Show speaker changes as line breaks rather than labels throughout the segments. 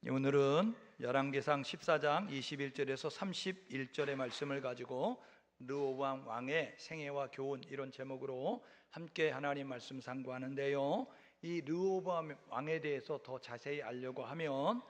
오늘은 열왕기상 14장 21절에서 31절의 말씀을 가지고 르호보암 왕의 생애와 교훈, 이런 제목으로 함께 하나님 말씀 상고하는데요, 이 르호보암 왕에 대해서 더 자세히 알려고 하면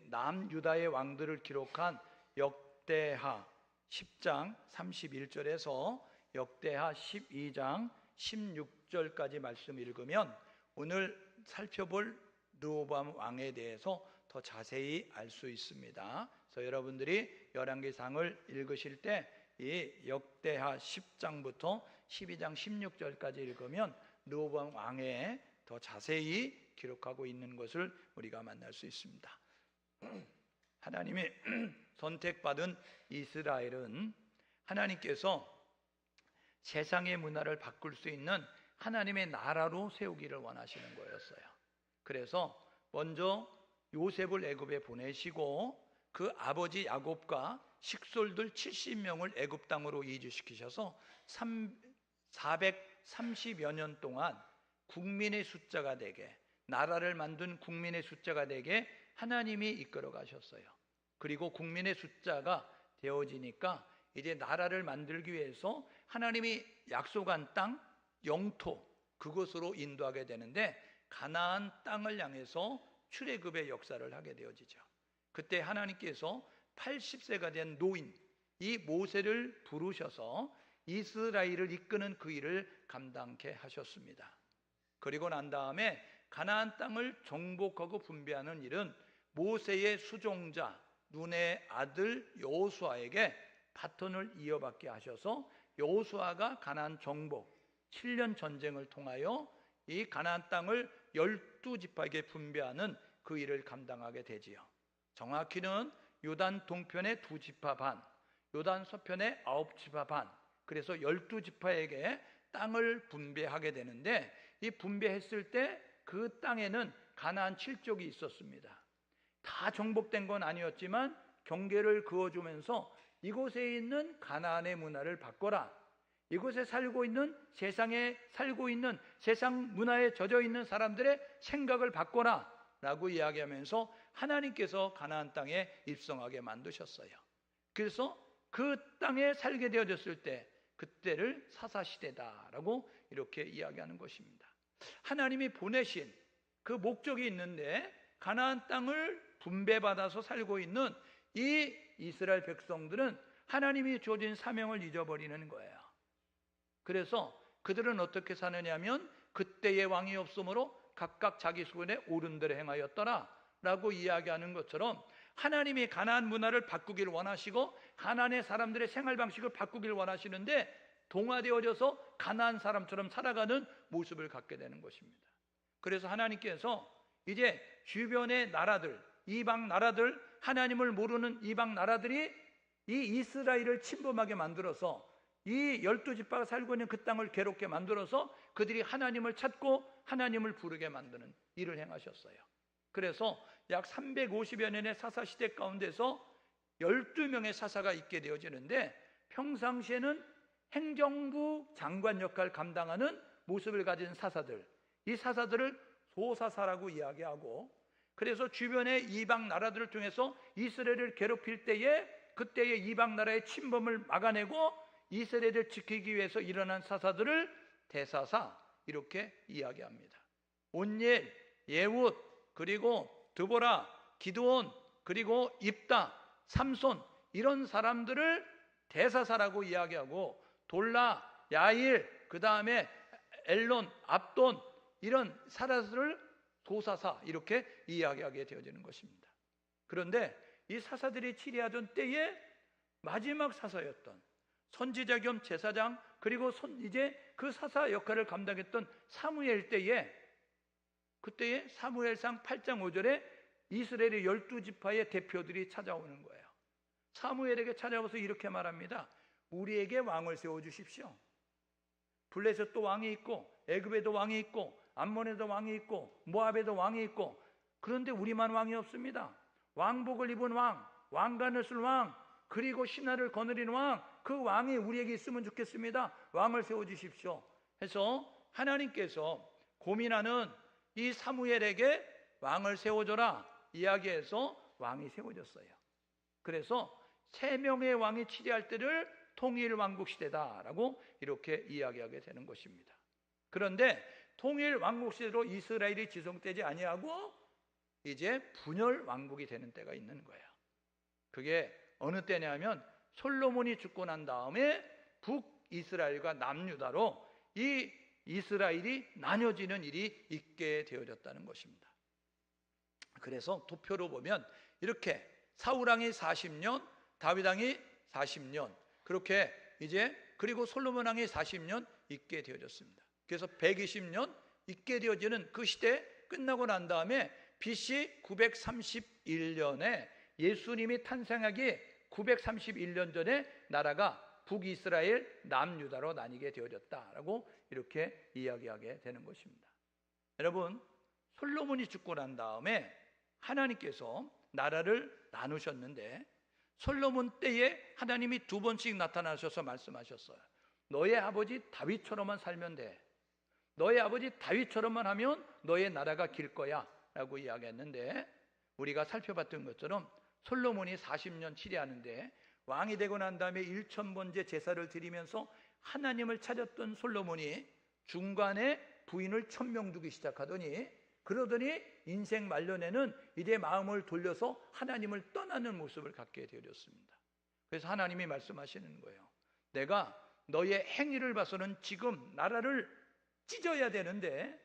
남유다의 왕들을 기록한 역대하 10장 31절에서 역대하 12장 16절까지 말씀 읽으면 오늘 살펴볼 르호보암 왕에 대해서 더 자세히 알 수 있습니다. 그래서 여러분들이 열왕기상을 읽으실 때 이 역대하 10장부터 12장 16절까지 읽으면 르호보암 왕에 더 자세히 기록하고 있는 것을 우리가 만날 수 있습니다. 하나님이 선택받은 이스라엘은 하나님께서 세상의 문화를 바꿀 수 있는 하나님의 나라로 세우기를 원하시는 거였어요. 그래서 먼저 요셉을 애굽에 보내시고 그 아버지 야곱과 식솔들 70명을 애굽 땅으로 이주시키셔서 430여 년 동안 국민의 숫자가 되게, 나라를 만든 국민의 숫자가 되게 하나님이 이끌어 가셨어요. 그리고 국민의 숫자가 되어지니까 이제 나라를 만들기 위해서 하나님이 약속한 땅, 영토, 그곳으로 인도하게 되는데 가나안 땅을 향해서 출애굽의 역사를 하게 되어지죠. 그때 하나님께서 80세가 된 노인 이 모세를 부르셔서 이스라엘을 이끄는 그 일을 감당케 하셨습니다. 그리고 난 다음에 가나안 땅을 정복하고 분배하는 일은 모세의 수종자 눈의 아들 여호수아에게 바톤을 이어받게 하셔서 여호수아가 가나안 정복 7년 전쟁을 통하여 이 가나안 땅을 12지파에게 분배하는 그 일을 감당하게 되지요. 정확히는 요단 동편의 2지파 반, 요단 서편의 9지파 반, 그래서 12지파에게 땅을 분배하게 되는데, 이 분배했을 때 그 땅에는 가나안 7족이 있었습니다. 다 정복된 건 아니었지만 경계를 그어주면서 이곳에 있는 가나안의 문화를 바꿔라, 이곳에 살고 있는, 세상에 살고 있는, 세상 문화에 젖어 있는 사람들의 생각을 바꿔라 라고 이야기하면서 하나님께서 가나안 땅에 입성하게 만드셨어요. 그래서 그 땅에 살게 되어졌을 때 그때를 사사시대다라고 이렇게 이야기하는 것입니다. 하나님이 보내신 그 목적이 있는데 가나안 땅을 분배받아서 살고 있는 이 이스라엘 백성들은 하나님이 주어진 사명을 잊어버리는 거예요. 그래서 그들은 어떻게 사느냐면 그때의 왕이 없으므로 각각 자기 수군에 옳은 대로 행하였더라 라고 이야기하는 것처럼 하나님이 가나안 문화를 바꾸길 원하시고 가나안의 사람들의 생활 방식을 바꾸길 원하시는데 동화되어져서 가나안 사람처럼 살아가는 모습을 갖게 되는 것입니다. 그래서 하나님께서 이제 주변의 나라들, 이방 나라들, 하나님을 모르는 이방 나라들이 이 이스라엘을 침범하게 만들어서 이 12지파가 살고 있는 그 땅을 괴롭게 만들어서 그들이 하나님을 찾고 하나님을 부르게 만드는 일을 행하셨어요. 그래서 약 350여 년의 사사시대 가운데서 12명의 사사가 있게 되어지는데, 평상시에는 행정부 장관 역할을 감당하는 모습을 가진 사사들, 이 사사들을 소사사라고 이야기하고, 그래서 주변의 이방 나라들을 통해서 이스라엘을 괴롭힐 때에 그때의 이방 나라의 침범을 막아내고 이스라엘을 지키기 위해서 일어난 사사들을 대사사 이렇게 이야기합니다. 온예, 예훗, 그리고 드보라, 기드온, 그리고 입다, 삼손, 이런 사람들을 대사사라고 이야기하고, 돌라, 야일, 그 다음에 엘론, 압돈, 이런 사사들을 도사사 이렇게 이야기하게 되어지는 것입니다. 그런데 이 사사들이 치리하던 때에 마지막 사사였던 선지자 겸 제사장, 그리고 이제 그 사사 역할을 감당했던 사무엘 때에, 그때에 사무엘상 8장 5절에 이스라엘의 12지파의 대표들이 찾아오는 거예요. 사무엘에게 찾아와서 이렇게 말합니다. 우리에게 왕을 세워주십시오. 블레셋도 왕이 있고 애굽에도 왕이 있고 암몬에도 왕이 있고 모압에도 왕이 있고, 그런데 우리만 왕이 없습니다. 왕복을 입은 왕, 왕관을 쓸 왕, 그리고 신하를 거느리는 왕, 그 왕이 우리에게 있으면 좋겠습니다. 왕을 세워주십시오 해서 하나님께서 고민하는 이 사무엘에게 왕을 세워줘라 이야기해서 왕이 세워졌어요. 그래서 3명의 왕이 치리할 때를 통일왕국시대다라고 이렇게 이야기하게 되는 것입니다. 그런데 통일왕국시대로 이스라엘이 지성되지 아니하고 이제 분열왕국이 되는 때가 있는 거예요. 그게 어느 때냐면 솔로몬이 죽고 난 다음에 북이스라엘과 남유다로 이 이스라엘이 나뉘어지는 일이 있게 되어졌다는 것입니다. 그래서 도표로 보면 이렇게 사울왕이 40년, 다윗왕이 40년, 그렇게 이제 그리고 솔로몬왕이 40년 있게 되어졌습니다. 그래서 120년 있게 되어지는 그 시대 끝나고 난 다음에 BC 931년에 예수님이 탄생하기 931년 전에 나라가 북이스라엘, 남유다로 나뉘게 되어졌다라고 이렇게 이야기하게 되는 것입니다. 여러분, 솔로몬이 죽고 난 다음에 하나님께서 나라를 나누셨는데 솔로몬 때에 하나님이 2번씩 나타나셔서 말씀하셨어요. 너의 아버지 다윗처럼만 살면 돼. 너의 아버지 다윗처럼만 하면 너의 나라가 길 거야 라고 이야기했는데, 우리가 살펴봤던 것처럼 솔로몬이 40년 치리하는데 왕이 되고 난 다음에 1000번째 제사를 드리면서 하나님을 찾았던 솔로몬이 중간에 부인을 1000명 두기 시작하더니, 그러더니 인생 말년에는 이제 마음을 돌려서 하나님을 떠나는 모습을 갖게 되어졌습니다. 그래서 하나님이 말씀하시는 거예요. 내가 너의 행위를 봐서는 지금 나라를 찢어야 되는데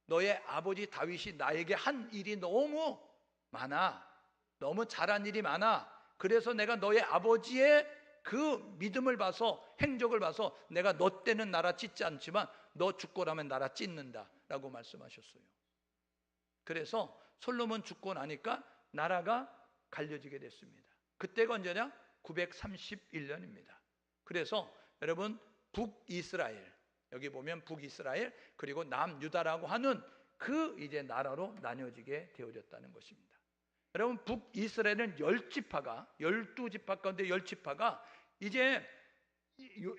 너의 아버지 다윗이 나에게 한 일이 너무 많아, 너무 잘한 일이 많아. 그래서 내가 너의 아버지의 그 믿음을 봐서, 행적을 봐서 내가 너 때는 나라 찢지 않지만 너 죽고 나면 나라 찢는다 라고 말씀하셨어요. 그래서 솔로몬 죽고 나니까 나라가 갈려지게 됐습니다. 그때가 언제냐? 931년입니다. 그래서 여러분, 북이스라엘, 여기 보면 북이스라엘 그리고 남유다라고 하는 그 이제 나라로 나뉘어지게 되어졌다는 것입니다. 여러분, 북이스라엘은 10지파가, 12지파 가운데 10지파가 이제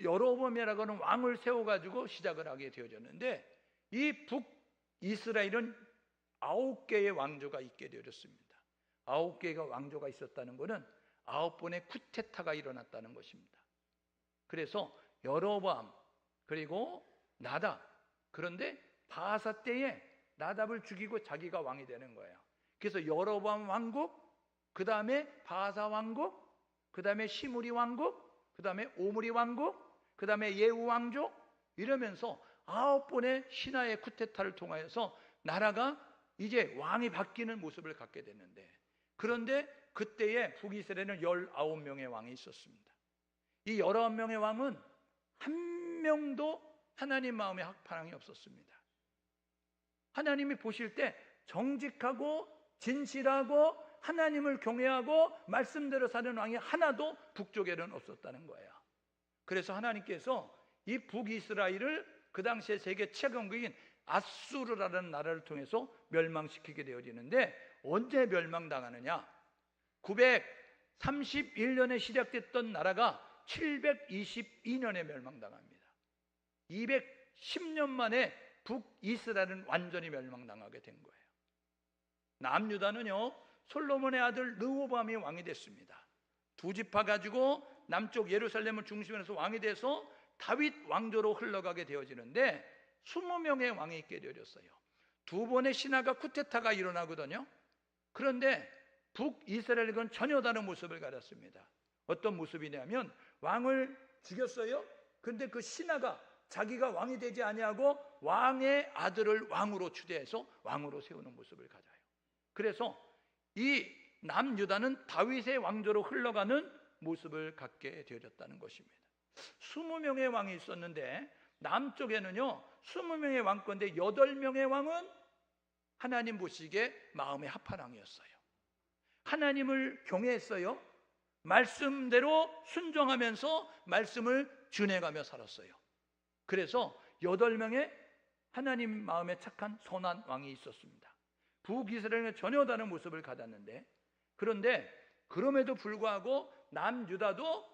여로보암이라고 하는 왕을 세워가지고 시작을 하게 되어졌는데, 이 북이스라엘은 9개의 왕조가 있게 되어졌습니다. 9개가 왕조가 있었다는 것은 9번의 쿠데타가 일어났다는 것입니다. 그래서 여로보암 그리고 나답, 그런데 바하사 때에 나답을 죽이고 자기가 왕이 되는 거예요. 그래서 여로보암 왕국, 그 다음에 바하사 왕국, 그 다음에 시므리 왕국, 그 다음에 오므리 왕국, 그 다음에 예후 왕조, 이러면서 9번의 신하의 쿠데타를 통하여서 나라가 이제 왕이 바뀌는 모습을 갖게 됐는데, 그런데 그때에 북이스라엘은 19명의 왕이 있었습니다. 이 19명의 왕은 한 명도 하나님 마음에 합판함이 없었습니다. 하나님이 보실 때 정직하고 진실하고 하나님을 경외하고 말씀대로 사는 왕이 하나도 북쪽에는 없었다는 거예요. 그래서 하나님께서 이 북이스라엘을 그 당시에 세계 최강국인 아수르라는 나라를 통해서 멸망시키게 되어지는데, 언제 멸망당하느냐? 931년에 시작됐던 나라가 722년에 멸망당합니다. 210년 만에 북이스라엘은 완전히 멸망당하게 된 거예요. 남유다는요, 솔로몬의 아들 르호보암이 왕이 됐습니다. 2지파 가지고 남쪽 예루살렘을 중심으로 해서 왕이 돼서 다윗 왕조로 흘러가게 되어지는데 20명의 왕이 있게 되어졌어요. 2번의 신하가 쿠데타가 일어나거든요. 그런데 북이스라엘은 전혀 다른 모습을 가졌습니다. 어떤 모습이냐면 왕을 죽였어요. 그런데 그 신하가 자기가 왕이 되지 아니하고 왕의 아들을 왕으로 추대해서 왕으로 세우는 모습을 가져요. 그래서 이 남유다는 다윗의 왕조로 흘러가는 모습을 갖게 되어졌다는 것입니다. 20명의 왕이 있었는데 남쪽에는요 20명의 왕권데 8명의 왕은 하나님 보시기에 마음의 합한 왕이었어요. 하나님을 경외했어요. 말씀대로 순종하면서 말씀을 준행하며 살았어요. 그래서 8명의 하나님 마음에 착한 선한 왕이 있었습니다. 북이스라엘은 전혀 다른 모습을 가졌는데, 그런데 그럼에도 불구하고 남유다도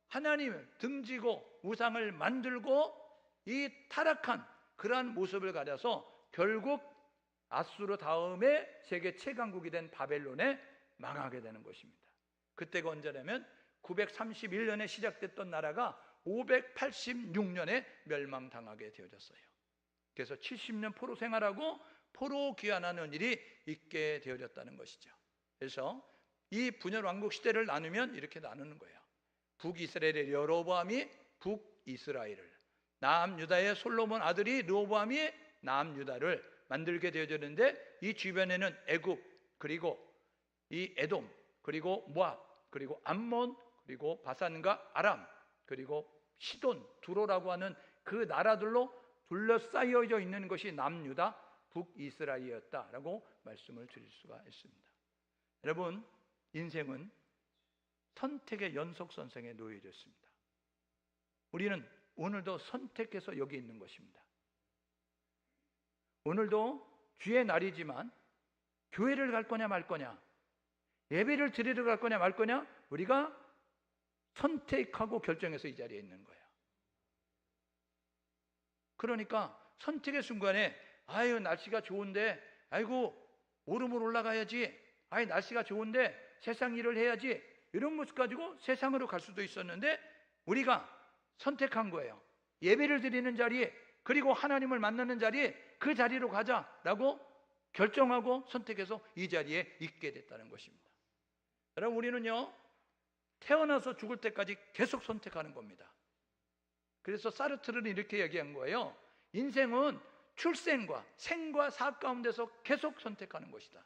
하나님을 등지고 우상을 만들고 이 타락한 그러한 모습을 가져서 결국 아수르 다음에 세계 최강국이 된 바벨론에 망하게 되는 것입니다. 그때가 언제냐면 931년에 시작됐던 나라가 586년에 멸망당하게 되어졌어요. 그래서 70년 포로 생활하고 포로 귀환하는 일이 있게 되어졌다는 것이죠. 그래서 이 분열 왕국 시대를 나누면 이렇게 나누는 거예요. 북이스라엘의 여로보암이 북이스라엘을, 남유다의 솔로몬 아들이 르호보암이 남유다를 만들게 되어졌는데, 이 주변에는 애굽, 그리고 이 에돔, 그리고 모압, 그리고 암몬, 그리고 바산과 아람, 그리고 시돈, 두로라고 하는 그 나라들로 둘러싸여져 있는 것이 남유다, 북이스라엘이었다라고 말씀을 드릴 수가 있습니다. 여러분, 인생은 선택의 연속선상에 놓여져 있습니다. 우리는 오늘도 선택해서 여기 있는 것입니다. 오늘도 주의 날이지만 교회를 갈 거냐 말 거냐, 예배를 드리러 갈 거냐 말 거냐, 우리가 선택하고 결정해서 이 자리에 있는 거예요. 그러니까 선택의 순간에 아유 날씨가 좋은데 아이고 오름을 올라가야지, 아이 날씨가 좋은데 세상 일을 해야지, 이런 모습 가지고 세상으로 갈 수도 있었는데 우리가 선택한 거예요. 예배를 드리는 자리에, 그리고 하나님을 만나는 자리에, 그 자리로 가자라고 결정하고 선택해서 이 자리에 있게 됐다는 것입니다. 여러분, 우리는요 태어나서 죽을 때까지 계속 선택하는 겁니다. 그래서 사르트르는 이렇게 얘기한 거예요. 인생은 출생과 생과 사 가운데서 계속 선택하는 것이다.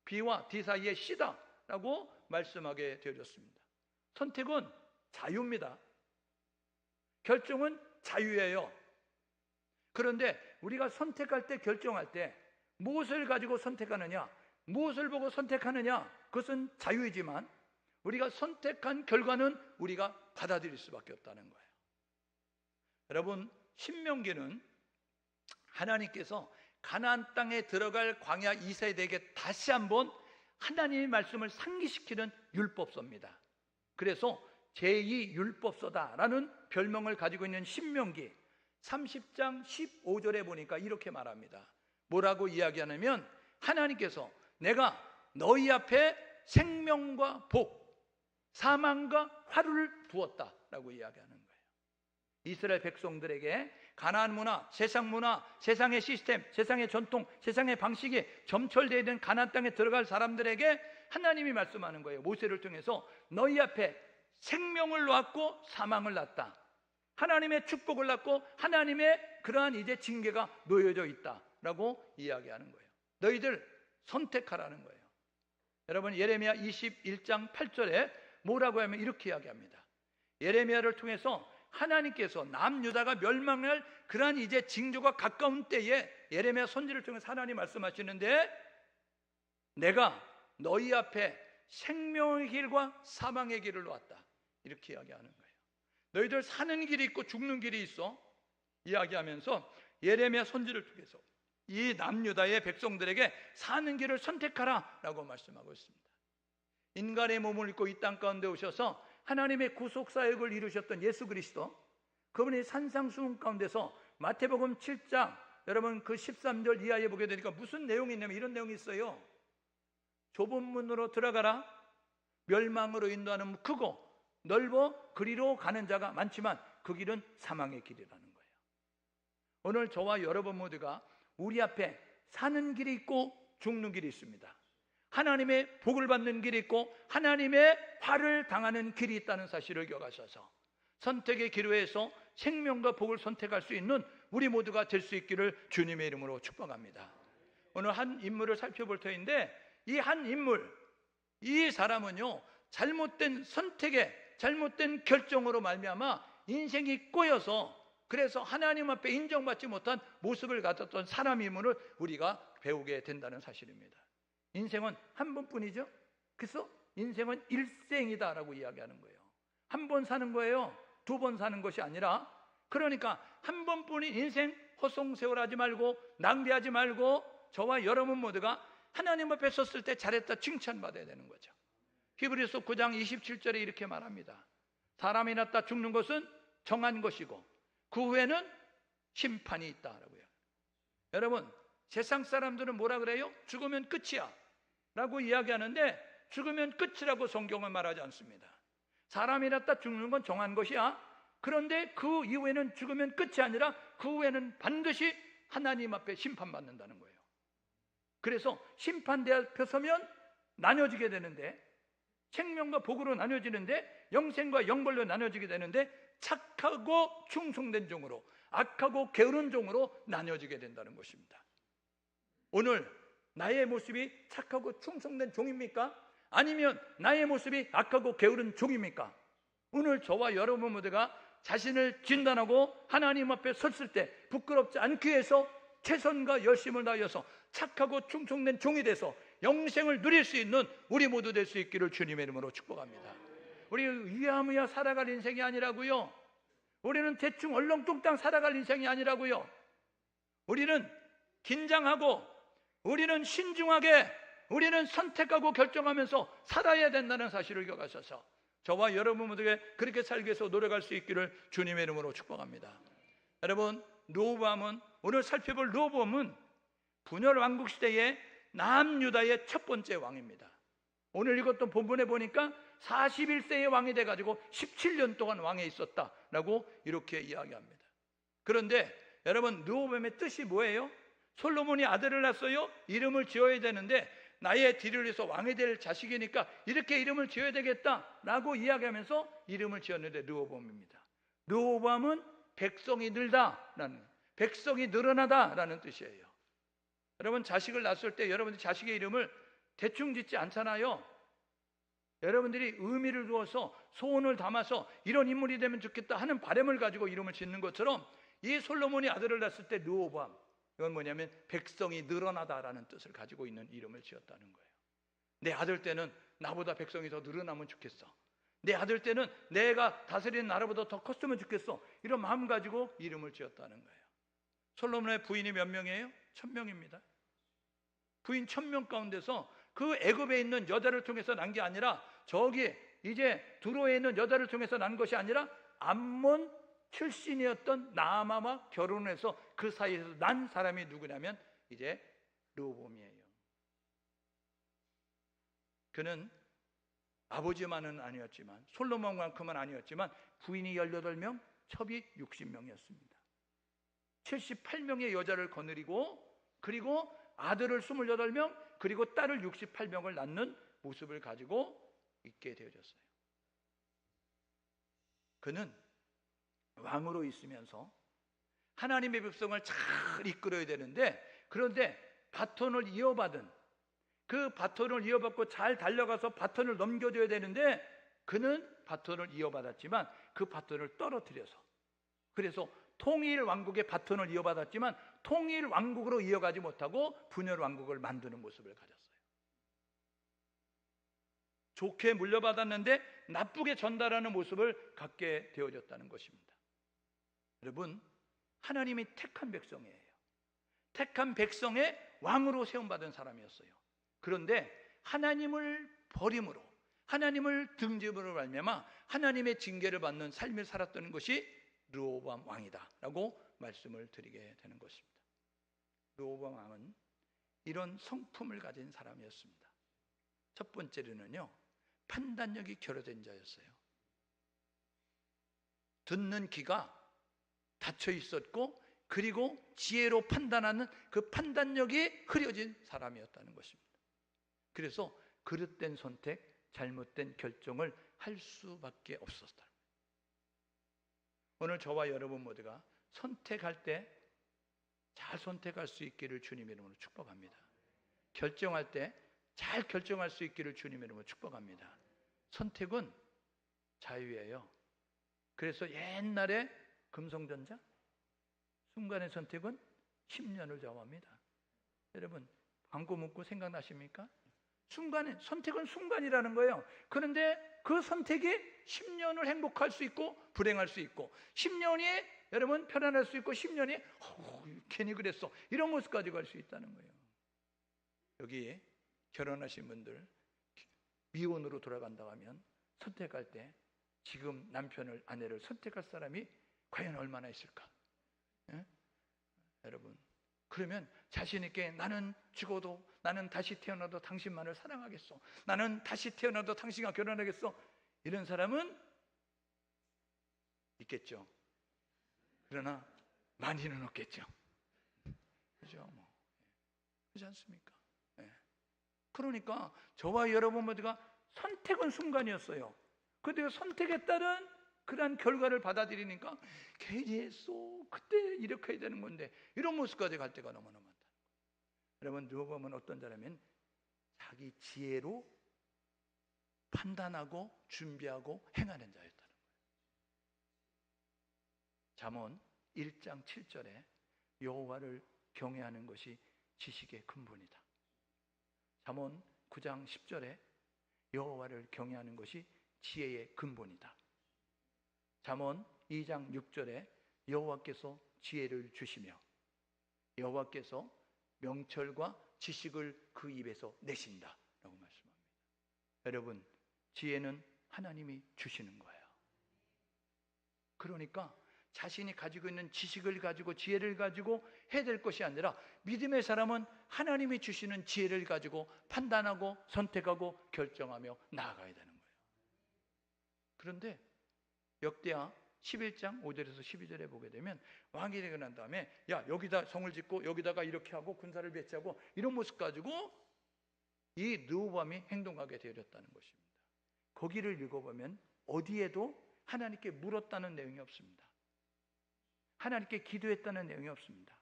B와 D 사이의 C다 라고 말씀하게 되어졌습니다. 선택은 자유입니다. 결정은 자유예요. 그런데 우리가 선택할 때, 결정할 때 무엇을 가지고 선택하느냐, 무엇을 보고 선택하느냐, 그것은 자유이지만 우리가 선택한 결과는 우리가 받아들일 수밖에 없다는 거예요. 여러분, 신명기는 하나님께서 가나안 땅에 들어갈 광야 2세대에게 다시 한번 하나님의 말씀을 상기시키는 율법서입니다. 그래서 제2율법서다라는 별명을 가지고 있는 신명기 30장 15절에 보니까 이렇게 말합니다. 뭐라고 이야기하냐면, 하나님께서 내가 너희 앞에 생명과 복, 사망과 화를 두었다라고 이야기하는 거예요. 이스라엘 백성들에게 가나안 문화, 세상의 시스템, 세상의 전통, 세상의 방식이 점철되어 있는 가나안 땅에 들어갈 사람들에게 하나님이 말씀하는 거예요. 모세를 통해서 너희 앞에 생명을 놓았고 사망을 놨다. 하나님의 축복을 놨고 하나님의 그러한 이제 징계가 놓여져 있다라고 이야기하는 거예요. 너희들 선택하라는 거예요. 여러분, 예레미야 21장 8절에 뭐라고 하면 이렇게 이야기합니다. 예레미야를 통해서 하나님께서 남유다가 멸망할 그러한 이제 징조가 가까운 때에 예레미야 선지를 통해서 하나님 말씀하시는데, 내가 너희 앞에 생명의 길과 사망의 길을 놓았다, 이렇게 이야기하는 거예요. 너희들 사는 길이 있고 죽는 길이 있어 이야기하면서 예레미야 선지를 통해서 이 남유다의 백성들에게 사는 길을 선택하라 라고 말씀하고 있습니다. 인간의 몸을 입고 이 땅 가운데 오셔서 하나님의 구속사역을 이루셨던 예수 그리스도, 그분이 산상수훈 가운데서 마태복음 7장 여러분 그 13절 이하에 보게 되니까 무슨 내용이 있냐면 이런 내용이 있어요. 좁은 문으로 들어가라. 멸망으로 인도하는 크고 넓어 그리로 가는 자가 많지만 그 길은 사망의 길이라는 거예요. 오늘 저와 여러분 모두가 우리 앞에 사는 길이 있고 죽는 길이 있습니다. 하나님의 복을 받는 길이 있고 하나님의 화를 당하는 길이 있다는 사실을 기억하셔서 선택의 기로에서 생명과 복을 선택할 수 있는 우리 모두가 될 수 있기를 주님의 이름으로 축복합니다. 오늘 한 인물을 살펴볼 터인데, 이 한 인물, 이 사람은요 잘못된 선택에 잘못된 결정으로 말미암아 인생이 꼬여서 그래서 하나님 앞에 인정받지 못한 모습을 가졌던 사람임을 우리가 배우게 된다는 사실입니다. 인생은 한 번뿐이죠. 그래서 인생은 일생이다라고 이야기하는 거예요. 한 번 사는 거예요. 두 번 사는 것이 아니라. 그러니까 한 번뿐인 인생 헛송세월하지 말고 낭비하지 말고 저와 여러분 모두가 하나님 앞에 섰을 때 잘했다 칭찬받아야 되는 거죠. 히브리서 9장 27절에 이렇게 말합니다. 사람이 났다 죽는 것은 정한 것이고 그 후에는 심판이 있다라고요. 여러분, 세상 사람들은 뭐라 그래요? 죽으면 끝이야 라고 이야기하는데 죽으면 끝이라고 성경은 말하지 않습니다. 사람이라다 죽는 건 정한 것이야. 그런데 그 이후에는 죽으면 끝이 아니라 그 후에는 반드시 하나님 앞에 심판받는다는 거예요. 그래서 심판대 앞에 서면 나뉘어지게 되는데, 생명과 복으로 나뉘어지는데, 영생과 영벌로 나뉘어지게 되는데, 착하고 충성된 종으로, 악하고 게으른 종으로 나뉘어지게 된다는 것입니다. 오늘 나의 모습이 착하고 충성된 종입니까? 아니면 나의 모습이 악하고 게으른 종입니까? 오늘 저와 여러분 모두가 자신을 진단하고 하나님 앞에 섰을 때 부끄럽지 않기 위해서 최선과 열심을 다하여서 착하고 충성된 종이 돼서 영생을 누릴 수 있는 우리 모두 될 수 있기를 주님의 이름으로 축복합니다. 우리 위야무야 살아갈 인생이 아니라고요. 우리는 대충 얼렁뚱땅 살아갈 인생이 아니라고요. 우리는 긴장하고, 우리는 신중하게, 우리는 선택하고 결정하면서 살아야 된다는 사실을 기억하셔서 저와 여러분 모두에게 그렇게 살기 위해서 노력할 수 있기를 주님의 이름으로 축복합니다. 여러분, 르호보암은, 오늘 살펴볼 르호보암은 분열 왕국 시대의 남유다의 첫 번째 왕입니다. 오늘 이것도 본문에 보니까 41세의 왕이 돼가지고 17년 동안 왕에 있었다라고 이렇게 이야기합니다. 그런데 여러분, 르호보암의 뜻이 뭐예요? 솔로몬이 아들을 낳았어요. 이름을 지어야 되는데 나의 뒤를 위해서 왕이 될 자식이니까 이렇게 이름을 지어야 되겠다라고 이야기하면서 이름을 지었는데 르호보암입니다. 르호보암은 백성이 늘다라는, 백성이 늘어나다라는 뜻이에요. 여러분, 자식을 낳았을 때 여러분들 자식의 이름을 대충 짓지 않잖아요. 여러분들이 의미를 두어서 소원을 담아서 이런 인물이 되면 좋겠다 하는 바람을 가지고 이름을 짓는 것처럼 이 솔로몬이 아들을 낳았을 때 르호보암, 이건 뭐냐면 백성이 늘어나다라는 뜻을 가지고 있는 이름을 지었다는 거예요. 내 아들 때는 나보다 백성이 더 늘어나면 좋겠어. 내 아들 때는 내가 다스리는 나라보다 더 컸으면 좋겠어. 이런 마음 가지고 이름을 지었다는 거예요. 솔로몬의 부인이 몇 명이에요? 1000명입니다. 부인 1000명 가운데서 그 애굽에 있는 여자를 통해서 난 게 아니라, 저기 이제 두로에 있는 여자를 통해서 난 것이 아니라 암몬 출신이었던 나아마와 결혼해서 그 사이에서 난 사람이 누구냐면 이제 르호보암이에요. 그는 아버지만은 아니었지만, 솔로몬만큼은 아니었지만 부인이 18명, 첩이 60명이었습니다. 78명의 여자를 거느리고, 그리고 아들을 28명, 그리고 딸을 68명을 낳는 모습을 가지고 있게 되어졌어요. 그는 왕으로 있으면서 하나님의 백성을 잘 이끌어야 되는데, 그런데 바톤을 이어받은, 그 바톤을 이어받고 잘 달려가서 바톤을 넘겨줘야 되는데, 그는 바톤을 이어받았지만 그 바톤을 떨어뜨려서, 그래서 통일 왕국의 바톤을 이어받았지만 통일 왕국으로 이어가지 못하고 분열 왕국을 만드는 모습을 가졌어요. 좋게 물려받았는데 나쁘게 전달하는 모습을 갖게 되어졌다는 것입니다. 여러분, 하나님이 택한 백성이에요. 택한 백성의 왕으로 세움받은 사람이었어요. 그런데 하나님을 버림으로, 하나님을 등짐으로 말미암아 하나님의 징계를 받는 삶을 살았던 것이 르호보암 왕이다 라고 말씀을 드리게 되는 것입니다. 르호보암 왕은 이런 성품을 가진 사람이었습니다. 첫 번째로는요, 판단력이 결여된 자였어요. 듣는 귀가 닫혀 있었고, 그리고 지혜로 판단하는 그 판단력이 흐려진 사람이었다는 것입니다. 그래서 그릇된 선택, 잘못된 결정을 할 수밖에 없었다. 오늘 저와 여러분 모두가 선택할 때 잘 선택할 수 있기를 주님의 이름으로 축복합니다. 결정할 때 잘 결정할 수 있기를 주님의 이름으로 축복합니다. 선택은 자유예요. 그래서 옛날에 금성전자, 순간의 선택은 10년을 좌우합니다. 여러분, 광고 문구 생각나십니까? 순간의 선택은 순간이라는 거예요. 그런데 그 선택이 10년을 행복할 수 있고 불행할 수 있고, 10년이 여러분 편안할 수 있고, 10년이 괜히 그랬어 이런 모습까지 갈 수 있다는 거예요. 여기 결혼하신 분들 미혼으로 돌아간다고 하면 선택할 때 지금 남편을, 아내를 선택할 사람이 과연 얼마나 있을까? 예? 여러분, 그러면 자신 있게 나는 죽어도, 나는 다시 태어나도 당신만을 사랑하겠어, 나는 다시 태어나도 당신과 결혼하겠어, 이런 사람은 있겠죠. 그러나 많이는 없겠죠. 그죠? 뭐. 그렇지 않습니까? 네. 그러니까 저와 여러분 모두가 선택은 순간이었어요. 그런데 선택에 따른 그러한 결과를 받아들이니까 괜히 했어, 그때 이렇게 해야 되는 건데, 이런 모습까지 갈 때가 너무나 많다. 여러분, 누가 보면 어떤 사람은 자기 지혜로 판단하고 준비하고 행하는 자였다는 거예요. 잠언 1장 7절에 여호와를 경외하는 것이 지식의 근본이다. 잠언 9장 10절에 여호와를 경외하는 것이 지혜의 근본이다. 잠언 2장 6절에 여호와께서 지혜를 주시며 여호와께서 명철과 지식을 그 입에서 내신다 라고 말씀합니다. 여러분, 지혜는 하나님이 주시는 거예요. 그러니까 자신이 가지고 있는 지식을 가지고 지혜를 가지고 해야 될 것이 아니라, 믿음의 사람은 하나님이 주시는 지혜를 가지고 판단하고 선택하고 결정하며 나아가야 되는 거예요. 그런데 역대하 11장 5절에서 12절에 보게 되면, 왕이 되고 난 다음에 야, 여기다 성을 짓고 여기다가 이렇게 하고 군사를 배치하고 이런 모습 가지고 이 르호보암이 행동하게 되었다는 것입니다. 거기를 읽어보면 어디에도 하나님께 물었다는 내용이 없습니다. 하나님께 기도했다는 내용이 없습니다.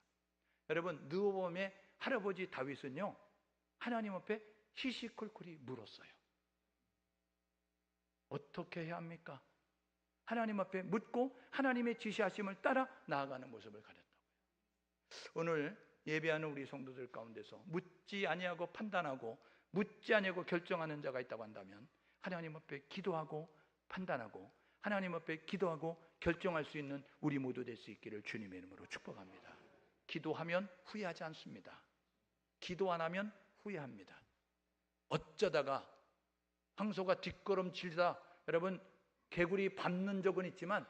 여러분, 르호보암의 할아버지 다윗은요, 하나님 앞에 시시콜콜이 물었어요. 어떻게 해야 합니까? 하나님 앞에 묻고 하나님의 지시하심을 따라 나아가는 모습을 가렸다고요. 오늘 예배하는 우리 성도들 가운데서 묻지 아니하고 판단하고 묻지 아니하고 결정하는 자가 있다고 한다면, 하나님 앞에 기도하고 판단하고 하나님 앞에 기도하고 결정할 수 있는 우리 모두 될 수 있기를 주님의 이름으로 축복합니다. 기도하면 후회하지 않습니다. 기도 안 하면 후회합니다. 어쩌다가 황소가 뒷걸음질다 여러분 개구리 밟는 적은 있지만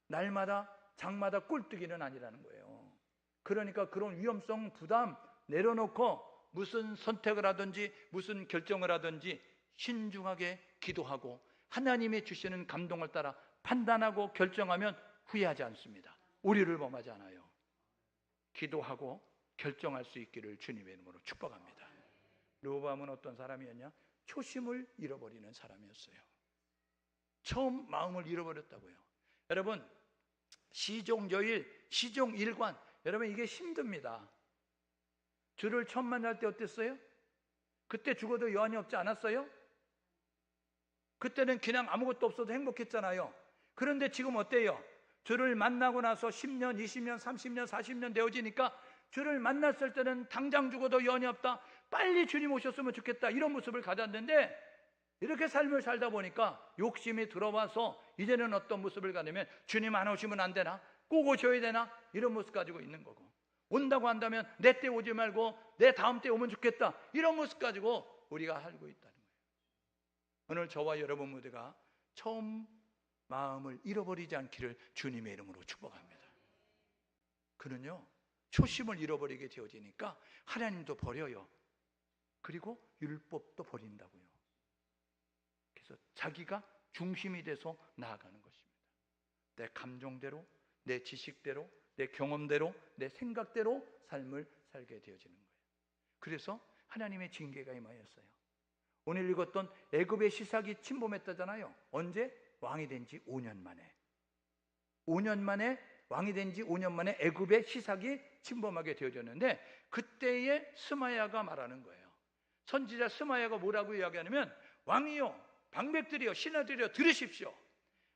날마다 장마다 꼴뚜기는 아니라는 거예요. 그러니까 그런 위험성 부담 내려놓고 무슨 선택을 하든지 무슨 결정을 하든지 신중하게 기도하고 하나님이 주시는 감동을 따라 판단하고 결정하면 후회하지 않습니다. 오류를 범하지 않아요. 기도하고 결정할 수 있기를 주님의 이름으로 축복합니다. 르호보암은 어떤 사람이었냐? 초심을 잃어버리는 사람이었어요. 처음 마음을 잃어버렸다고요. 여러분, 시종저일, 시종일관, 여러분 이게 힘듭니다. 주를 처음 만날 때 어땠어요? 그때 죽어도 여한이 없지 않았어요? 그때는 그냥 아무것도 없어도 행복했잖아요. 그런데 지금 어때요? 주를 만나고 나서 10년, 20년, 30년, 40년 되어지니까 주를 만났을 때는 당장 죽어도 여한이 없다, 빨리 주님 오셨으면 좋겠다, 이런 모습을 가졌는데 이렇게 삶을 살다 보니까 욕심이 들어와서 이제는 어떤 모습을 가냐면 주님 안 오시면 안 되나? 꼭 오셔야 되나? 이런 모습 가지고 있는 거고, 온다고 한다면 내 때 오지 말고 내 다음 때 오면 좋겠다, 이런 모습 가지고 우리가 살고 있다는 거예요. 오늘 저와 여러분 모두가 처음 마음을 잃어버리지 않기를 주님의 이름으로 축복합니다. 그는요, 초심을 잃어버리게 되어지니까 하나님도 버려요. 그리고 율법도 버린다고요. 그래서 자기가 중심이 돼서 나아가는 것입니다. 내 감정대로, 내 지식대로, 내 경험대로, 내 생각대로 삶을 살게 되어지는 거예요. 그래서 하나님의 징계가 임하였어요. 오늘 읽었던 애굽의 시삭이 침범했다잖아요. 언제? 왕이 된 지 5년 만에. 5년 만에 왕이 된 지 5년 만에 애굽의 시삭이 침범하게 되어졌는데, 그때의 스마야가 말하는 거예요. 선지자 스마야가 뭐라고 이야기하냐면, 왕이요, 방백들이요, 신하들이요, 들으십시오.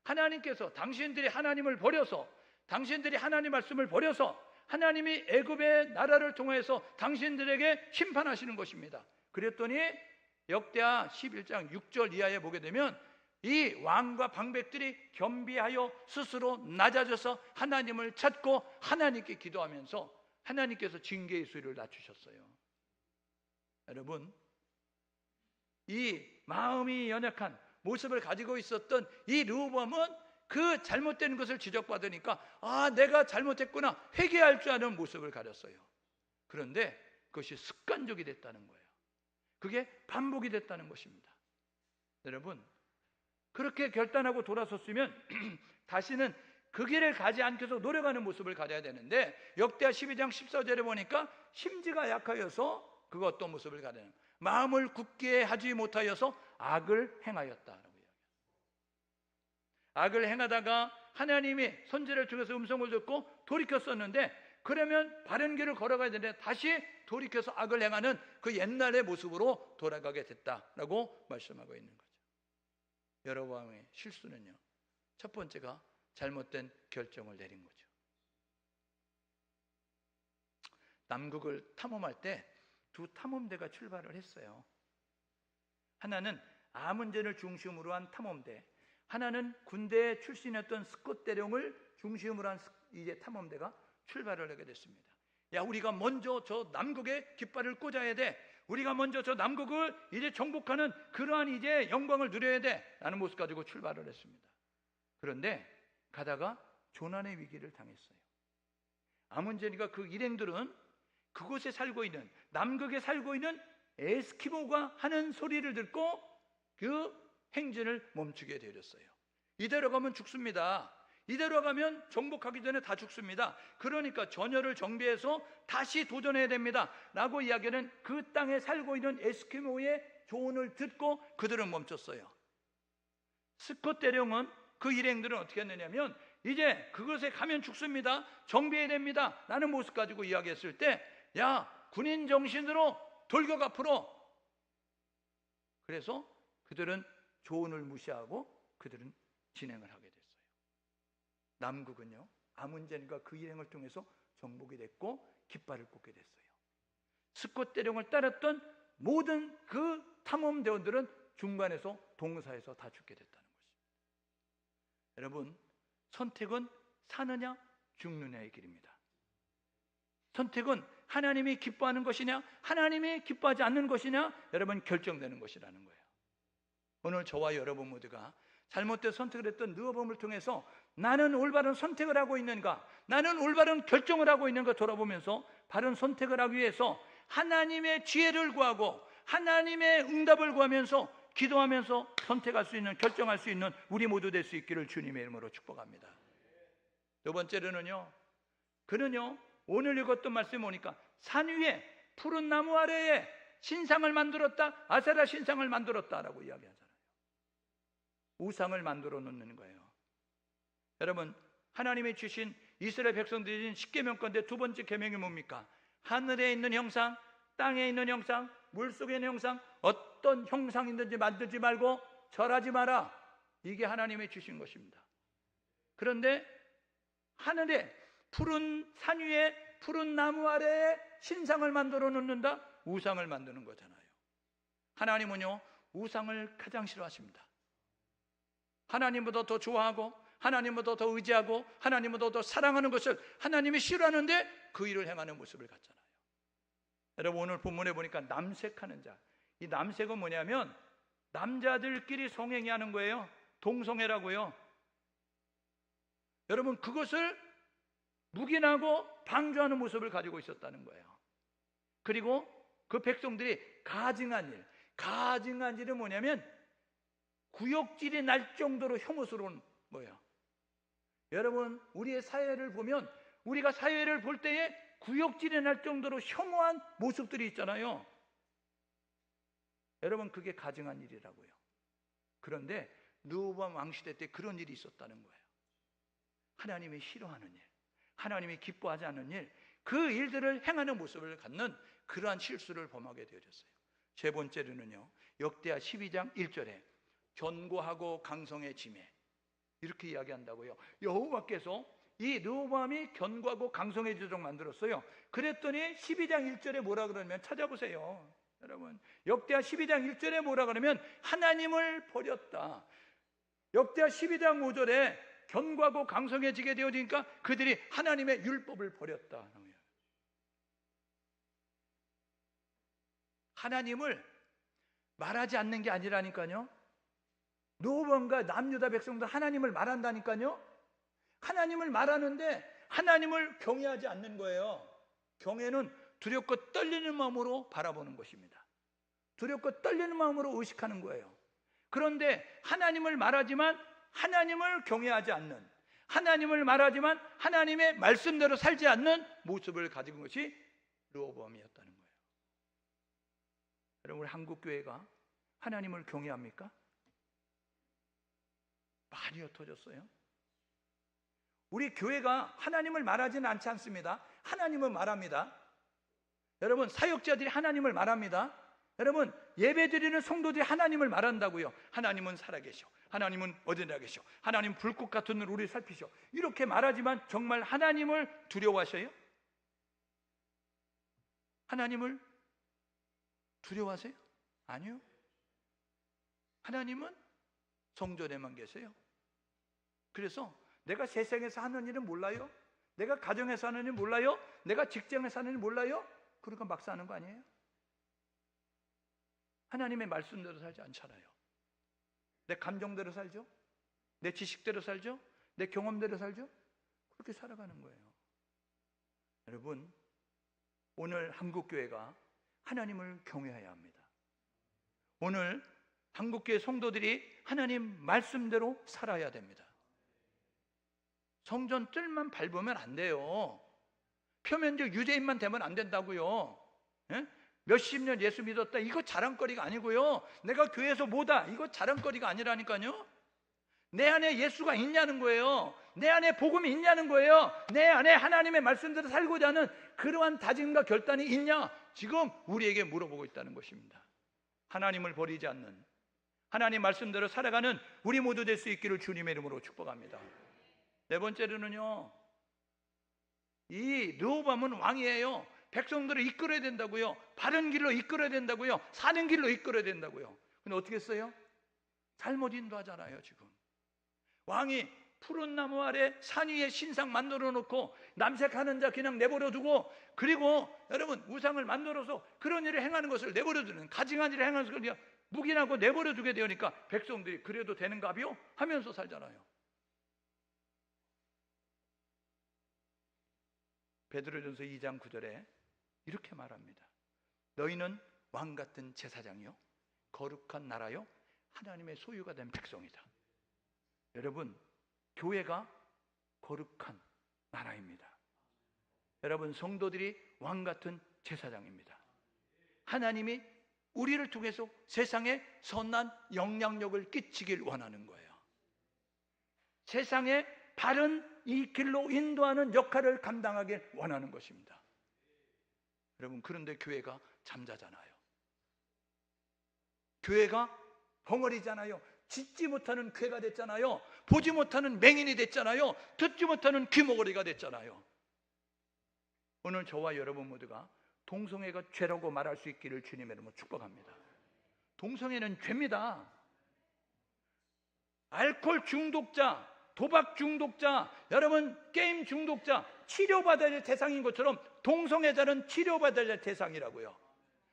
하나님께서 당신들이 하나님을 버려서, 당신들이 하나님 말씀을 버려서 하나님이 애굽의 나라를 통해서 당신들에게 심판하시는 것입니다. 그랬더니 역대하 11장 6절 이하에 보게 되면 이 왕과 방백들이 겸비하여 스스로 낮아져서 하나님을 찾고 하나님께 기도하면서 하나님께서 징계의 소리를 낮추셨어요. 여러분, 이 마음이 연약한 모습을 가지고 있었던 이 르호보암은 그 잘못된 것을 지적받으니까 아, 내가 잘못했구나 회개할 줄 아는 모습을 가졌어요. 그런데 그것이 습관적이 됐다는 거예요. 그게 반복이 됐다는 것입니다. 여러분, 그렇게 결단하고 돌아섰으면 다시는 그 길을 가지 않고서 노력하는 모습을 가져야 되는데, 역대하 12장 14절에 보니까 심지가 약하여서 그 어떤 모습을 가져야, 마음을 굳게 하지 못하여서 악을 행하였다라고 이야기합니다. 악을 행하다가 하나님이 선지자를 통해서 음성을 듣고 돌이켰었는데, 그러면 바른 길을 걸어가야 되는데 다시 돌이켜서 악을 행하는 그 옛날의 모습으로 돌아가게 됐다라고 말씀하고 있는 거죠. 여로보암의 실수는요, 첫 번째가 잘못된 결정을 내린 거죠. 남극을 탐험할 때 두 탐험대가 출발을 했어요. 하나는 아문젠을 중심으로 한 탐험대, 하나는 군대 출신이었던 스콧 대령을 중심으로 한 이제 탐험대가 출발을 하게 됐습니다. 야, 우리가 먼저 저 남극에 깃발을 꽂아야 돼. 우리가 먼저 저 남극을 이제 정복하는 그러한 이제 영광을 누려야 돼. 라는 모습 가지고 출발을 했습니다. 그런데 가다가 조난의 위기를 당했어요. 아문제니가 그 일행들은 그곳에 살고 있는, 남극에 살고 있는 에스키모가 하는 소리를 듣고 그 행진을 멈추게 되었어요. 이대로 가면 죽습니다. 이대로 가면 정복하기 전에 다 죽습니다. 그러니까 전열을 정비해서 다시 도전해야 됩니다 라고 이야기하는 그 땅에 살고 있는 에스키모의 조언을 듣고 그들은 멈췄어요. 스콧 대령은, 그 일행들은 어떻게 했느냐면, 이제 그것에 가면 죽습니다, 정비해야 됩니다 라는 모습 가지고 이야기했을 때, 야, 군인 정신으로 돌격 앞으로. 그래서 그들은 조언을 무시하고 그들은 진행을 하게 됐어요. 남극은요, 아문젠과 그 일행을 통해서 정복이 됐고 깃발을 꽂게 됐어요. 스콧 대령을 따랐던 모든 그 탐험대원들은 중간에서 동사에서 다 죽게 됐다는 것입니다. 여러분, 선택은 사느냐 죽느냐의 길입니다. 선택은 하나님이 기뻐하는 것이냐 하나님이 기뻐하지 않는 것이냐, 여러분, 결정되는 것이라는 거예요. 오늘 저와 여러분 모두가 잘못된 선택을 했던 르호보암을 통해서 나는 올바른 선택을 하고 있는가, 나는 올바른 결정을 하고 있는가 돌아보면서 바른 선택을 하기 위해서 하나님의 지혜를 구하고 하나님의 응답을 구하면서 기도하면서 선택할 수 있는, 결정할 수 있는 우리 모두 될 수 있기를 주님의 이름으로 축복합니다. 두 번째로는요, 그는요, 오늘 읽었던 말씀에 보니까 산 위에 푸른 나무 아래에 신상을 만들었다, 아세라 신상을 만들었다라고 이야기하잖아요. 우상을 만들어 놓는 거예요. 여러분, 하나님이 주신 이스라엘 백성들이 주신 십계명 가운데 두 번째 계명이 뭡니까? 하늘에 있는 형상, 땅에 있는 형상, 물속에 있는 형상, 어떤 형상이든지 만들지 말고 절하지 마라. 이게 하나님이 주신 것입니다. 그런데 하늘에 푸른 산 위에 푸른 나무 아래에 신상을 만들어 놓는다? 우상을 만드는 거잖아요. 하나님은요, 우상을 가장 싫어하십니다. 하나님보다 더 좋아하고 하나님보다 더 의지하고 하나님보다 더 사랑하는 것을 하나님이 싫어하는데 그 일을 행하는 모습을 갖잖아요. 여러분, 오늘 본문에 보니까 남색하는 자, 이 남색은 뭐냐면 남자들끼리 성행위 하는 거예요. 동성애라고요. 여러분, 그것을 묵인하고 방조하는 모습을 가지고 있었다는 거예요. 그리고 그 백성들이 가증한 일은 뭐냐면 구역질이 날 정도로 혐오스러운 거예요. 여러분, 우리의 사회를 보면, 우리가 사회를 볼 때에 구역질이 날 정도로 혐오한 모습들이 있잖아요. 여러분, 그게 가증한 일이라고요. 그런데 르호보암 왕시대 때 그런 일이 있었다는 거예요. 하나님이 싫어하는 일, 하나님이 기뻐하지 않는 일, 그 일들을 행하는 모습을 갖는 그러한 실수를 범하게 되어졌어요. 세 번째로는요, 역대하 12장 1절에 견고하고 강성해지매, 이렇게 이야기한다고요. 여호와께서 이 르호보암이 견고하고 강성해지도록 만들었어요. 그랬더니 12장 1절에 뭐라 그러면, 찾아보세요. 여러분, 역대하 12장 1절에 뭐라 그러면 하나님을 버렸다. 역대하 12장 5절에 견고하고 강성해지게 되어지니까 그들이 하나님의 율법을 버렸다. 하나님을 말하지 않는 게 아니라니까요. 르호보암과 남유다 백성들 하나님을 말한다니까요. 하나님을 말하는데 하나님을 경외하지 않는 거예요. 경외는 두렵고 떨리는 마음으로 바라보는 것입니다. 두렵고 떨리는 마음으로 의식하는 거예요. 그런데 하나님을 말하지만 하나님을 경외하지 않는, 하나님을 말하지만 하나님의 말씀대로 살지 않는 모습을 가진 것이 르호보암이었다는 거예요. 여러분, 우리 한국교회가 하나님을 경외합니까? 많이 흩어졌어요. 우리 교회가 하나님을 말하지는 않지 않습니다. 하나님은 말합니다. 여러분, 사역자들이 하나님을 말합니다. 여러분, 예배드리는 성도들이 하나님을 말한다고요. 하나님은 살아계셔, 하나님은 어디나 계셔, 하나님 불꽃 같은 눈으로 우리를 살피셔, 이렇게 말하지만 정말 하나님을 두려워하셔요? 하나님을 두려워하세요? 아니요. 하나님은 성전에만 계세요. 그래서 내가 세상에서 하는 일은 몰라요? 내가 가정에서 하는 일은 몰라요? 내가 직장에서 하는 일은 몰라요? 그러니까 막상 하는 거 아니에요? 하나님의 말씀대로 살지 않잖아요. 내 감정대로 살죠? 내 지식대로 살죠? 내 경험대로 살죠? 그렇게 살아가는 거예요. 여러분, 오늘 한국교회가 하나님을 경외해야 합니다. 오늘 한국교회 성도들이 하나님 말씀대로 살아야 됩니다. 성전 뜰만 밟으면 안 돼요. 표면적 유대인만 되면 안 된다고요. 예? 몇십 년 예수 믿었다, 이거 자랑거리가 아니고요. 내가 교회에서 뭐다, 이거 자랑거리가 아니라니까요. 내 안에 예수가 있냐는 거예요. 내 안에 복음이 있냐는 거예요. 내 안에 하나님의 말씀대로 살고자 하는 그러한 다짐과 결단이 있냐, 지금 우리에게 물어보고 있다는 것입니다. 하나님을 버리지 않는, 하나님 말씀대로 살아가는 우리 모두 될 수 있기를 주님의 이름으로 축복합니다. 네 번째로는요, 이 르호보암은 왕이에요. 백성들을 이끌어야 된다고요. 바른 길로 이끌어야 된다고요. 사는 길로 이끌어야 된다고요. 근데 어떻게 했어요? 잘못 인도하잖아요. 지금 왕이 푸른 나무 아래 산 위에 신상 만들어 놓고 남색하는 자 그냥 내버려 두고, 그리고 여러분 우상을 만들어서 그런 일을 행하는 것을 내버려 두는, 가증한 일을 행하는 것을 그냥 묵인하고 내버려 두게 되니까 백성들이 그래도 되는가비요? 하면서 살잖아요. 베드로전서 2장 9절에 이렇게 말합니다. 너희는 왕 같은 제사장이요, 거룩한 나라요, 하나님의 소유가 된 백성이다. 여러분, 교회가 거룩한 나라입니다. 여러분, 성도들이 왕 같은 제사장입니다. 하나님이 우리를 통해서 세상에 선한 영향력을 끼치길 원하는 거예요. 세상에 바른 이 길로 인도하는 역할을 감당하길 원하는 것입니다. 여러분, 그런데 교회가 잠자잖아요. 교회가 벙어리잖아요. 짓지 못하는 괴가 됐잖아요. 보지 못하는 맹인이 됐잖아요. 듣지 못하는 귀머거리가 됐잖아요. 오늘 저와 여러분 모두가 동성애가 죄라고 말할 수 있기를 주님의 이름으로 축복합니다. 동성애는 죄입니다. 알코올 중독자, 도박 중독자, 여러분 게임 중독자, 치료받아야 될 대상인 것처럼 동성애자는 치료받아야 될 대상이라고요.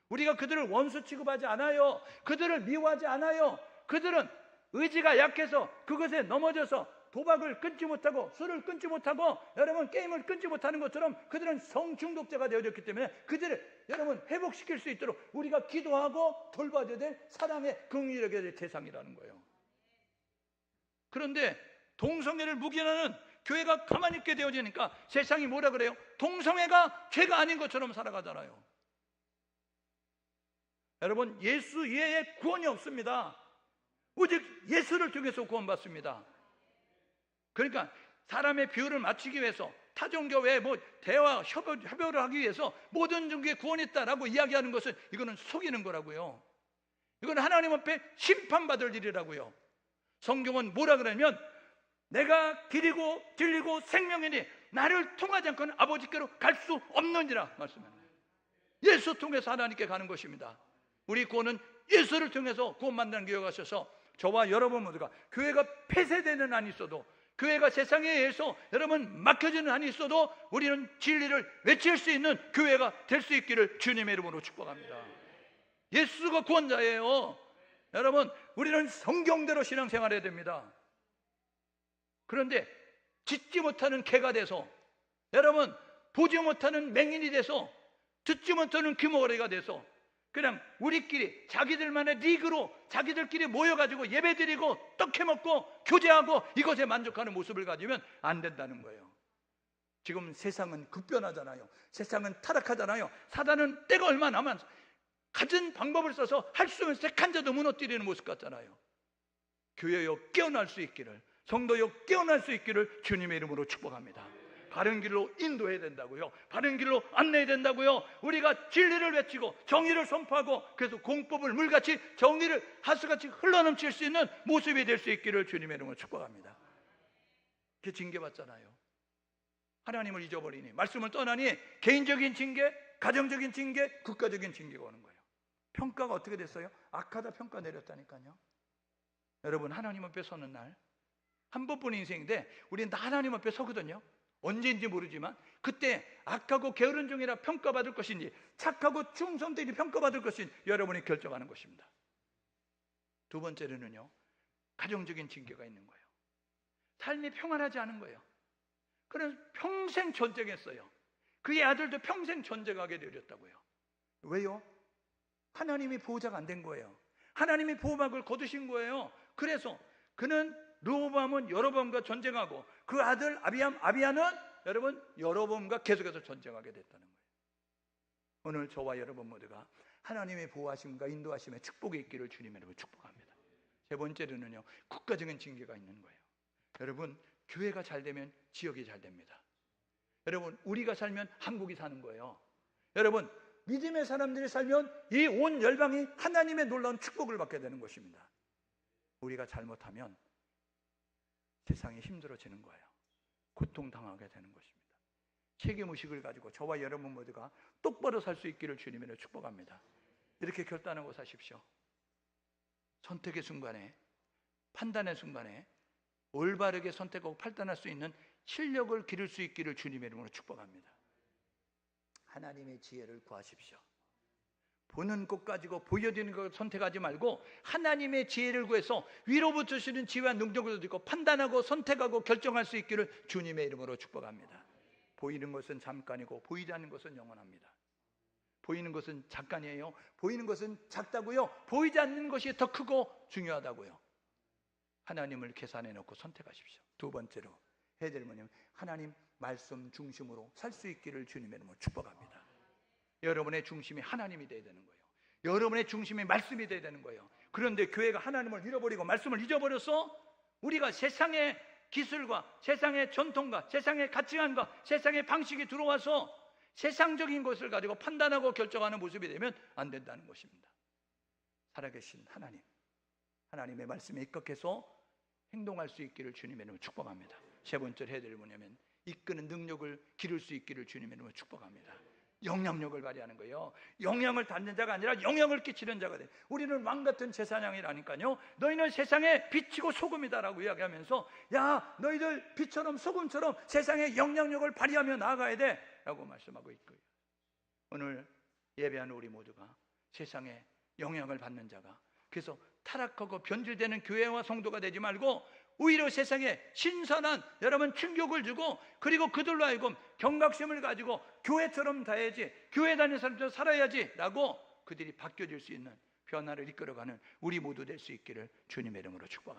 우리가 그들을 원수 취급하지 않아요. 그들을 미워하지 않아요. 그들은 의지가 약해서 그것에 넘어져서 도박을 끊지 못하고 술을 끊지 못하고 여러분 게임을 끊지 못하는 것처럼 그들은 성중독자가 되어졌기 때문에 그들을 여러분 회복시킬 수 있도록 우리가 기도하고 돌봐줘야 될 사랑의 긍휼하게 될 대상이라는 거예요. 그런데 동성애를 묵인하는 교회가 가만히 있게 되어지니까 세상이 뭐라 그래요? 동성애가 죄가 아닌 것처럼 살아가잖아요. 여러분, 예수 외에 구원이 없습니다. 오직 예수를 통해서 구원받습니다. 그러니까 사람의 비율을 맞추기 위해서 타종교회 대화 협의를 하기 위해서 모든 종교에 구원이 있다라고 이야기하는 것은 이거는 속이는 거라고요. 이건 하나님 앞에 심판받을 일이라고요. 성경은 뭐라 그러냐면 내가 길이고 진리고 생명이니 나를 통하지 않고는 아버지께로 갈 수 없느니라 말씀합니다. 예수 통해서 하나님께 가는 것입니다. 우리 구원은 예수를 통해서 구원받는 교회가 있어서 저와 여러분 모두가 교회가 폐쇄되는 한이 있어도, 교회가 세상에 의해서 여러분 막혀지는 한이 있어도 우리는 진리를 외칠 수 있는 교회가 될 수 있기를 주님의 이름으로 축복합니다. 예수가 구원자예요. 여러분, 우리는 성경대로 신앙생활해야 됩니다. 그런데 짓지 못하는 개가 돼서, 여러분 보지 못하는 맹인이 돼서 듣지 못하는 귀머거리가 돼서 그냥 우리끼리 자기들만의 리그로 자기들끼리 모여가지고 예배드리고 떡해먹고 교제하고 이것에 만족하는 모습을 가지면 안 된다는 거예요. 지금 세상은 급변하잖아요. 세상은 타락하잖아요. 사단은 때가 얼마 남아 가진 방법을 써서 할 수 없는 색한 자도 무너뜨리는 모습 같잖아요. 교회여 깨어날 수 있기를, 성도여 깨어날 수 있기를 주님의 이름으로 축복합니다. 바른 길로 인도해야 된다고요. 바른 길로 안내해야 된다고요. 우리가 진리를 외치고 정의를 선포하고 그래서 공법을 물같이 정의를 하수같이 흘러넘칠 수 있는 모습이 될 수 있기를 주님의 이름으로 축복합니다. 이렇게 징계받잖아요. 하나님을 잊어버리니, 말씀을 떠나니 개인적인 징계, 가정적인 징계, 국가적인 징계가 오는 거예요. 평가가 어떻게 됐어요? 악하다 평가 내렸다니까요. 여러분, 하나님 앞에 서는 날 한 번뿐인 인생인데 우리는 다 하나님 앞에 서거든요. 언제인지 모르지만 그때 악하고 게으른 종이라 평가받을 것인지 착하고 충성들이 평가받을 것인지 여러분이 결정하는 것입니다. 두 번째로는요, 가정적인 징계가 있는 거예요. 삶이 평안하지 않은 거예요. 그래서 평생 전쟁했어요. 그의 아들도 평생 전쟁하게 되었다고요. 왜요? 하나님이 보호자가 안 된 거예요. 하나님이 보호막을 거두신 거예요. 그래서 그는 르호보암은 여로보암과 전쟁하고 그 아들 아비야는 여러분 여로보암과 계속해서 전쟁하게 됐다는 거예요. 오늘 저와 여러분 모두가 하나님의 보호하심과 인도하심의 축복이 있기를 주님의 이름으로 축복합니다. 세 번째로는요, 국가적인 징계가 있는 거예요. 여러분, 교회가 잘 되면 지역이 잘 됩니다. 여러분, 우리가 살면 한국이 사는 거예요. 여러분, 믿음의 사람들이 살면 이 온 열방이 하나님의 놀라운 축복을 받게 되는 것입니다. 우리가 잘못하면 세상이 힘들어지는 거예요. 고통당하게 되는 것입니다. 책임의식을 가지고 저와 여러분 모두가 똑바로 살 수 있기를 주님으로 축복합니다. 이렇게 결단하고 사십시오. 선택의 순간에, 판단의 순간에 올바르게 선택하고 판단할 수 있는 실력을 기를 수 있기를 주님의 이름으로 축복합니다. 하나님의 지혜를 구하십시오. 보는 것 가지고 보여지는 것 선택하지 말고 하나님의 지혜를 구해서 위로부터 주시는 지혜와 능력을 얻고 판단하고 선택하고 결정할 수 있기를 주님의 이름으로 축복합니다. 보이는 것은 잠깐이고 보이지 않는 것은 영원합니다. 보이는 것은 잠깐이에요. 보이는 것은 작다고요. 보이지 않는 것이 더 크고 중요하다고요. 하나님을 계산해 놓고 선택하십시오. 두 번째로 해야 될 뭐냐면 하나님 말씀 중심으로 살 수 있기를 주님의 이름으로 축복합니다. 여러분의 중심이 하나님이 돼야 되는 거예요. 여러분의 중심이 말씀이 돼야 되는 거예요. 그런데 교회가 하나님을 잃어버리고 말씀을 잊어버려서 우리가 세상의 기술과 세상의 전통과 세상의 가치관과 세상의 방식이 들어와서 세상적인 것을 가지고 판단하고 결정하는 모습이 되면 안 된다는 것입니다. 살아계신 하나님, 하나님의 말씀에 입각해서 행동할 수 있기를 주님의 이름으로 축복합니다. 세 번째로 해야 될 뭐냐면 이끄는 능력을 기를 수 있기를 주님의 이름으로 축복합니다. 영향력을 발휘하는 거예요. 영향을 받는 자가 아니라 영향을 끼치는 자가 돼. 우리는 왕같은 제사장이라니까요. 너희는 세상의 빛이고 소금이다라고 이야기하면서 야, 너희들 빛처럼 소금처럼 세상에 영향력을 발휘하며 나아가야 돼 라고 말씀하고 있고요. 오늘 예배하는 우리 모두가 세상에 영향을 받는 자가, 그래서 타락하고 변질되는 교회와 성도가 되지 말고 오히려 세상에 신선한 여러분 충격을 주고, 그리고 그들로 하여금 경각심을 가지고 교회처럼 다해야지, 교회 다니는 사람처럼 살아야지 라고 그들이 바뀌어질 수 있는 변화를 이끌어가는 우리 모두 될 수 있기를 주님의 이름으로 축복합니다.